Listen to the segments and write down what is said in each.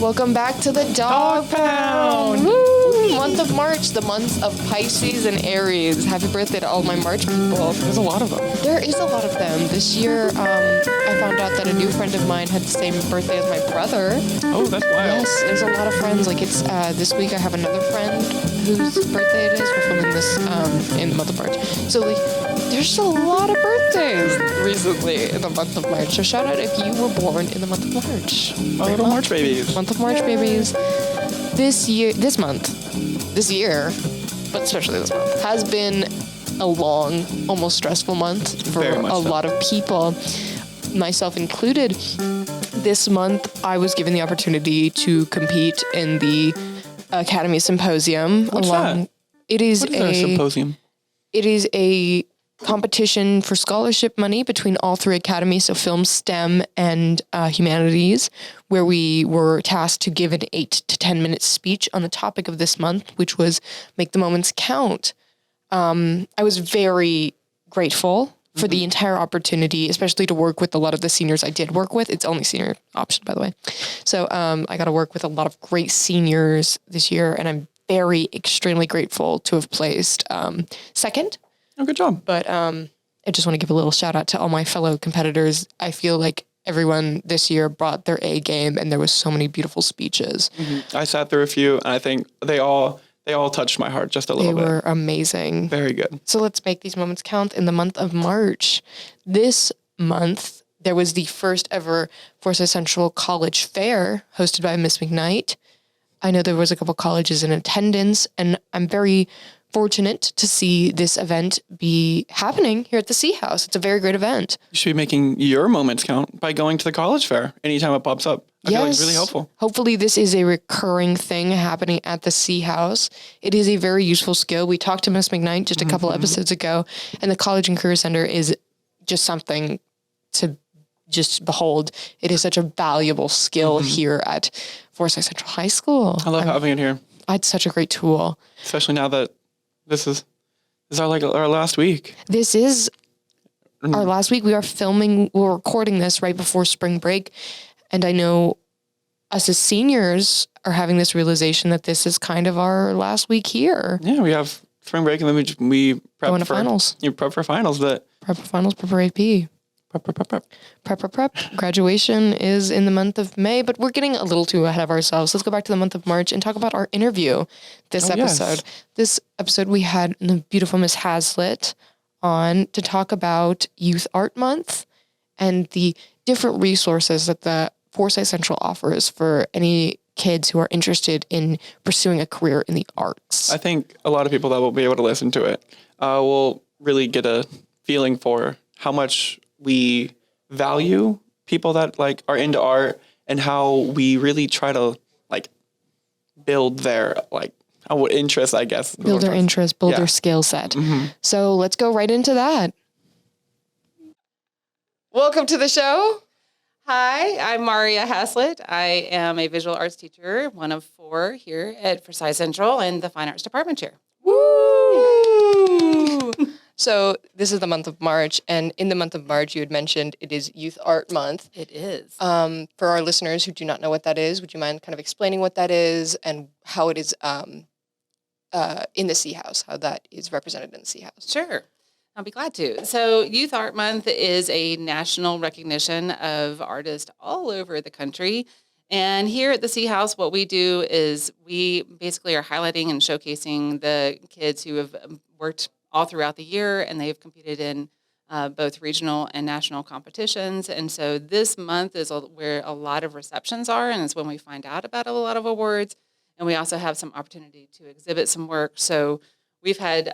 Welcome back to the DawgPound! Woo! Month of March, the months of Pisces and Aries. Happy birthday to all my March people. There's a lot of them. There is a lot of them. This year, I found out that a new friend of mine had the same birthday as my brother. Oh, that's wild. Yes, there's a lot of friends. Like it's this week, I have another friend whose birthday it is. We're filming this in the month of March. So like, there's a lot of birthdays recently in the month of March. So shout out if you were born in the month of March. My little March babies. Month of March babies. This year, but especially this month, has been a long, almost stressful month for a lot of people, myself included. This month, I was given the opportunity to compete in the Academies Symposium. What's that? It is what is a symposium? It is a competition for scholarship money between all three academies, so film, STEM, and humanities, where we were tasked to give an 8 to 10 minute speech on the topic of this month, which was make the moments count. I was very grateful for the entire opportunity, especially to work with a lot of the seniors I did work with. It's only senior option, by the way. So I got to work with a lot of great seniors this year, and I'm extremely grateful to have placed second. Oh, good job. But I just want to give a little shout out to all my fellow competitors. I feel like everyone this year brought their A game, and there was so many beautiful speeches. I sat through a few, and I think they all touched my heart just a little bit. They were amazing. Very good. So let's make these moments count in the month of March. This month, there was the first ever Forsyth Central College Fair hosted by Miss McKnight. I know there was a couple colleges in attendance, and I'm very fortunate to see this event be happening here at the C House. It's a very great event. You should be making your moments count by going to the college fair anytime it pops up. I feel like it's really helpful. Hopefully this is a recurring thing happening at the C House. It is a very useful skill. We talked to Miss McKnight just a couple episodes ago, and the College and Career Center is just something to just behold. It is such a valuable skill here at Forsyth Central High School. I love having it here. It's such a great tool. Especially now that this is our last week. This is our last week. We're recording this right before spring break. And I know us as seniors are having this realization that this is kind of our last week here. Yeah, we have spring break, and then we prep for finals. You prep for finals, but Prep for finals, prep for AP. Prep. Graduation is in the month of May, but we're getting a little too ahead of ourselves. Let's go back to the month of March and talk about our interview this episode. Yes. This episode, we had the beautiful Miss Haslett on to talk about Youth Art Month and the different resources that the Forsyth Central offers for any kids who are interested in pursuing a career in the arts. I think a lot of people that will be able to listen to it will really get a feeling for how much we value people that like are into art and how we really try to like build their like interest, I guess. Build their interest, build their skill set. So let's go right into that. Welcome to the show. Hi, I'm Marea Haslett. I am a visual arts teacher, one of 4 here at Forsyth Central and the Fine Arts Department chair. Woo! So this is the month of March, and in the month of March, you had mentioned it is Youth Art Month. It is. For our listeners who do not know what that is, would you mind kind of explaining what that is and how it is in the C House, how that is represented in the C House? Sure. I'll be glad to. So Youth Art Month is a national recognition of artists all over the country. And here at the C House, what we do is we basically are highlighting and showcasing the kids who have worked all throughout the year, and they've competed in both regional and national competitions. And so this month is where a lot of receptions are, and it's when we find out about a lot of awards. And we also have some opportunity to exhibit some work. So we've had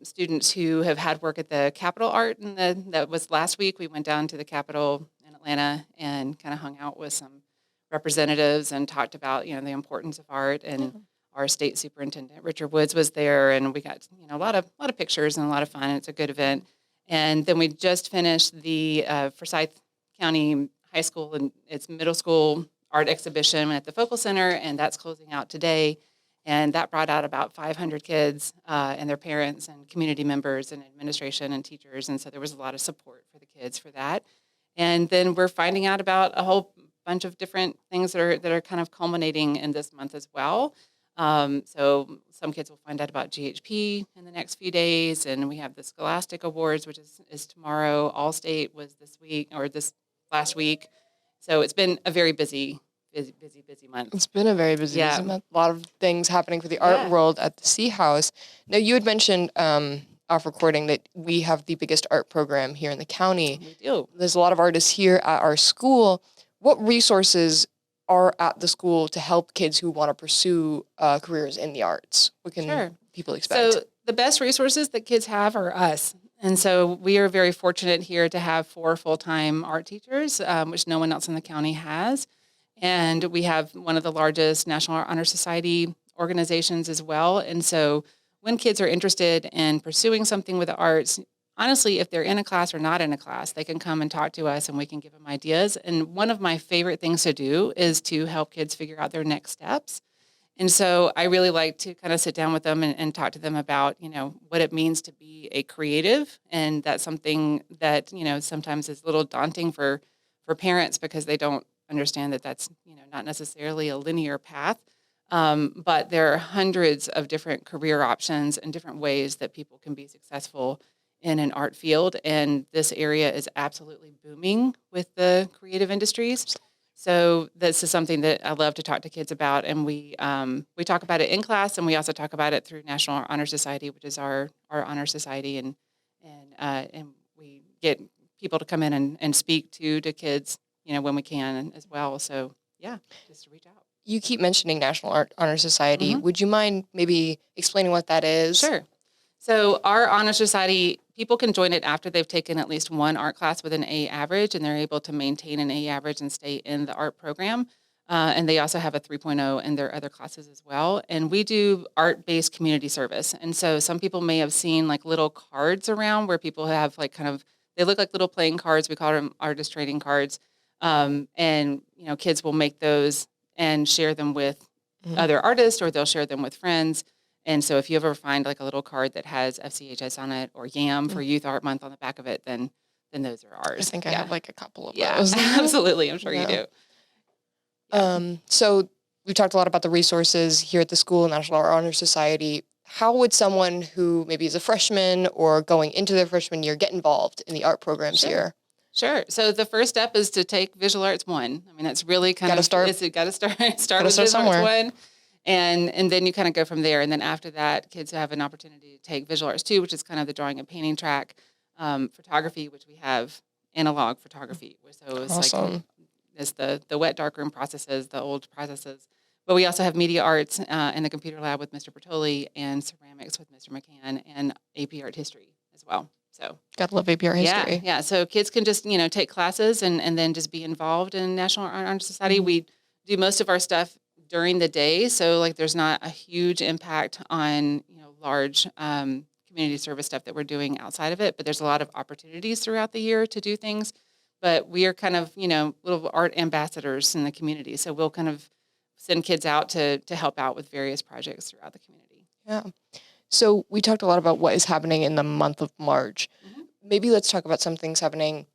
students who have had work at the Capitol Art, and that was last week. We went down to the Capitol in Atlanta and kind of hung out with some representatives and talked about, the importance of art. And our state superintendent, Richard Woods, was there, and we got, a lot of pictures and a lot of fun. It's a good event. And then we just finished the Forsyth County High School and its middle school art exhibition at the Focal Center, and that's closing out today. And that brought out about 500 kids and their parents and community members and administration and teachers. And so there was a lot of support for the kids for that. And then we're finding out about a whole bunch of different things that are kind of culminating in this month as well. So some kids will find out about GHP in the next few days, and we have the Scholastic Awards, which is tomorrow. All-State was this week or this last week. So it's been a very busy month. It's been a very busy month. A lot of things happening for the art world at the C House. Now, you had mentioned off recording that we have the biggest art program here in the county. We do. There's a lot of artists here at our school. What resources are at the school to help kids who want to pursue careers in the arts? What can people expect? So the best resources that kids have are us. And so we are very fortunate here to have 4 full-time art teachers, which no one else in the county has. And we have one of the largest National Art Honor Society organizations as well. And so when kids are interested in pursuing something with the arts, honestly, if they're in a class or not in a class, they can come and talk to us and we can give them ideas. And one of my favorite things to do is to help kids figure out their next steps. And so I really like to kind of sit down with them and talk to them about, what it means to be a creative. And that's something that, sometimes is a little daunting for parents because they don't understand that that's, not necessarily a linear path. But there are hundreds of different career options and different ways that people can be successful in an art field. And this area is absolutely booming with the creative industries. So this is something that I love to talk to kids about. And we talk about it in class, and we also talk about it through National Art Honor Society, which is our honor society. And we get people to come in and speak to kids, when we can as well. So yeah, just to reach out. You keep mentioning National Art Honor Society. Mm-hmm. Would you mind maybe explaining what that is? Sure. So our Honor Society, people can join it after they've taken at least one art class with an A average, and they're able to maintain an A average and stay in the art program. And they also have a 3.0 in their other classes as well. And we do art-based community service. And so some people may have seen like little cards around where people have like they look like little playing cards. We call them artist trading cards. And, kids will make those and share them with other artists, or they'll share them with friends. And so if you ever find like a little card that has FCHS on it or YAM for Youth Art Month on the back of it, then those are ours. I think I have like a couple of those. Absolutely. I'm sure you do. So we've talked a lot about the resources here at the school, National Art Honor Society. How would someone who maybe is a freshman or going into their freshman year get involved in the art programs here? Sure. So the first step is to take Visual Arts 1. I mean, that's really kind of... Got to start with Visual Arts 1. And then you kind of go from there. And then after that, kids have an opportunity to take Visual Arts 2, which is kind of the drawing and painting track, photography, which we have analog photography. So it's awesome. It's the wet darkroom processes, the old processes. But we also have media arts in the computer lab with Mr. Bertoli, and ceramics with Mr. McCann, and AP art history as well. So gotta love AP art history. Yeah. So kids can just, take classes and then just be involved in National Art Honor Society. We do most of our stuff during the day, so like there's not a huge impact on large community service stuff that we're doing outside of it, but there's a lot of opportunities throughout the year to do things. But we are kind of little art ambassadors in the community, so we'll kind of send kids out to help out with various projects throughout the community. Yeah. So we talked a lot about what is happening in the month of March. Maybe let's talk about some things happening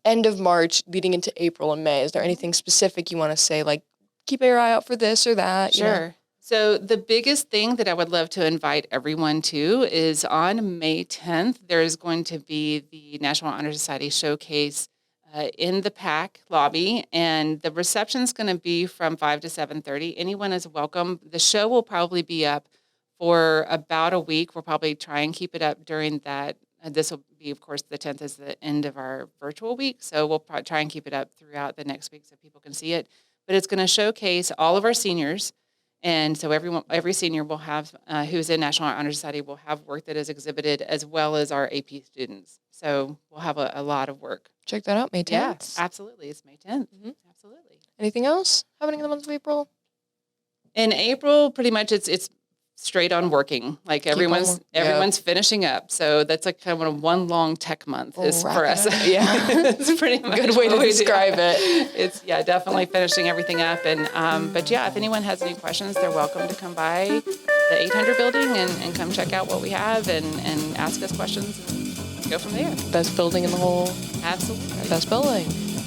end of March leading into April and May. Is there anything specific you want to say, like keep your eye out for this or that? Sure. So the biggest thing that I would love to invite everyone to is on May 10th, there is going to be the National Honor Society Showcase in the PAC lobby, and the reception's going to be from 5 to 7:30. Anyone is welcome. The show will probably be up for about a week. We'll probably try and keep it up during that. This will be, of course, the 10th is the end of our virtual week, so we'll try and keep it up throughout the next week so people can see it. But it's going to showcase all of our seniors, and so every senior will have, who's in National Art Honor Society, will have work that is exhibited, as well as our AP students. So we'll have a lot of work. Check that out, May 10th. Yeah, absolutely. It's May 10th. Absolutely. Anything else happening in the month of April? In April, pretty much it's straight on working. Like everyone's finishing up. So that's like kind of one long tech month is for us. Yeah. It's pretty much good way to describe it. It's definitely finishing everything up. And but if anyone has any questions, they're welcome to come by the 800 building and come check out what we have and ask us questions and go from there. Best building in the whole. Absolutely. Best building.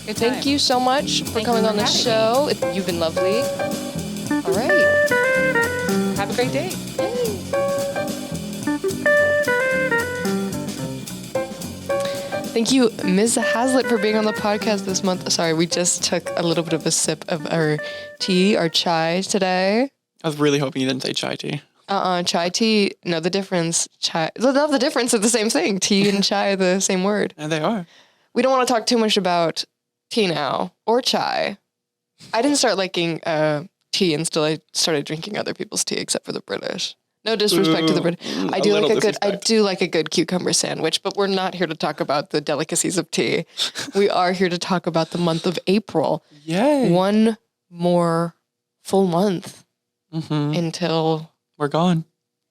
Good time. Thank you so much for Thank coming you on for the having show. You've been lovely. All right. Have a great day. Thank you, Ms. Haslett, for being on the podcast this month. Sorry, we just took a little bit of a sip of our tea, our chai today. I was really hoping you didn't say chai tea. Chai tea. No, the difference. Chai. Not the difference. They're the same thing. Tea and chai are the same word. And they are. We don't want to talk too much about tea now or chai. I didn't start liking tea until I started drinking other people's tea, except for the British. No disrespect to the British. I do like a good cucumber sandwich, but we're not here to talk about the delicacies of tea. We are here to talk about the month of April. Yay. One more full month until we're gone.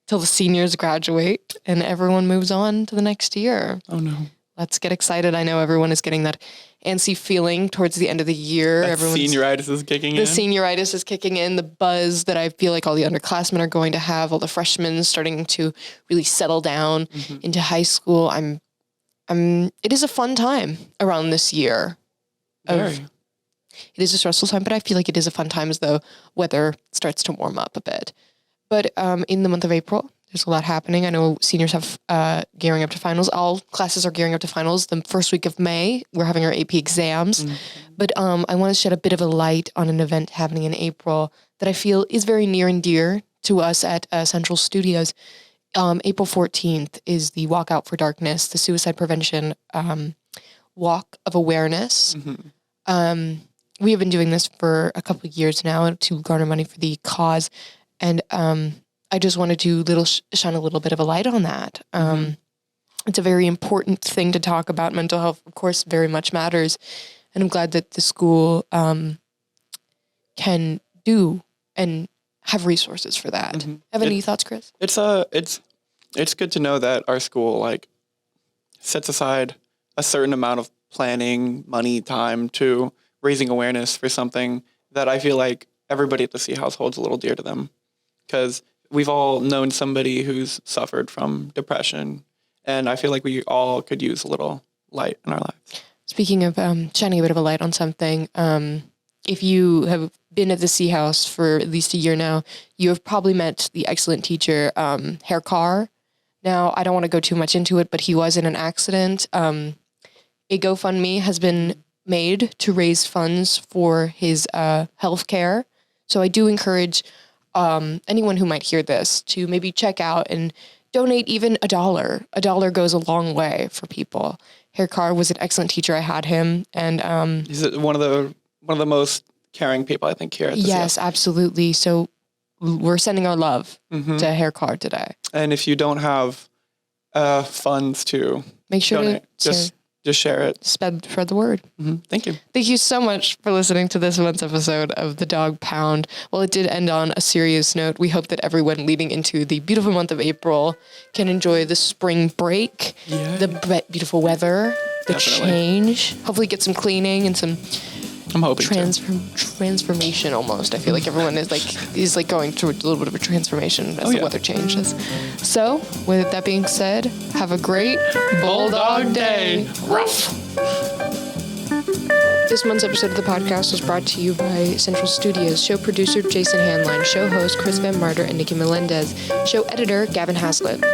Till the seniors graduate and everyone moves on to the next year. Oh no. Let's get excited. I know everyone is getting that antsy feeling towards the end of the year. Senioritis is kicking in. The senioritis is kicking in. The buzz that I feel like all the underclassmen are going to have, all the freshmen starting to really settle down into high school. It is a fun time around this year. Very. It is a stressful time, but I feel like it is a fun time as the weather starts to warm up a bit. But in the month of April, there's a lot happening. I know seniors have gearing up to finals. All classes are gearing up to finals. The first week of May, we're having our AP exams. But I want to shed a bit of a light on an event happening in April that I feel is very near and dear to us at Central Studios. April 14th is the Walk Out for Darkness, the suicide prevention walk of awareness. We have been doing this for a couple of years now to garner money for the cause. And I just wanted to shine a little bit of a light on that. It's a very important thing to talk about. Mental health, of course, very much matters. And I'm glad that the school can do and have resources for that. Have any thoughts, Chris? It's good to know that our school sets aside a certain amount of planning, money, time to raising awareness for something that I feel like everybody at the C House holds a little dear to them. Because we've all known somebody who's suffered from depression, and I feel like we all could use a little light in our lives. Speaking of shining a bit of a light on something, if you have been at the C House for at least a year now, you have probably met the excellent teacher, Herr Carr. Now, I don't want to go too much into it, but he was in an accident. A GoFundMe has been made to raise funds for his health care. So I do encourage anyone who might hear this to maybe check out and donate even $1. $1 goes a long way for people. Herr Carr was an excellent teacher. I had him, and he's one of the most caring people I think here at the yes, CF. Absolutely. So we're sending our love to Herr Carr today. And if you don't have funds to make sure donate, to just share it. Spread the word. Thank you. Thank you so much for listening to this month's episode of the DawgPound. Well, it did end on a serious note. We hope that everyone leading into the beautiful month of April can enjoy the spring break, the beautiful weather, the change. Hopefully get some cleaning and some I'm hoping transformation almost. I feel like everyone is going through a little bit of a transformation as the weather changes. So, with that being said, have a great Bulldog Day. Ruff! This month's episode of the podcast was brought to you by Central Studios. Show producer Jason Hanline, show host Chris Van Marder and Nikki Melendez, show editor Gavin Haslett.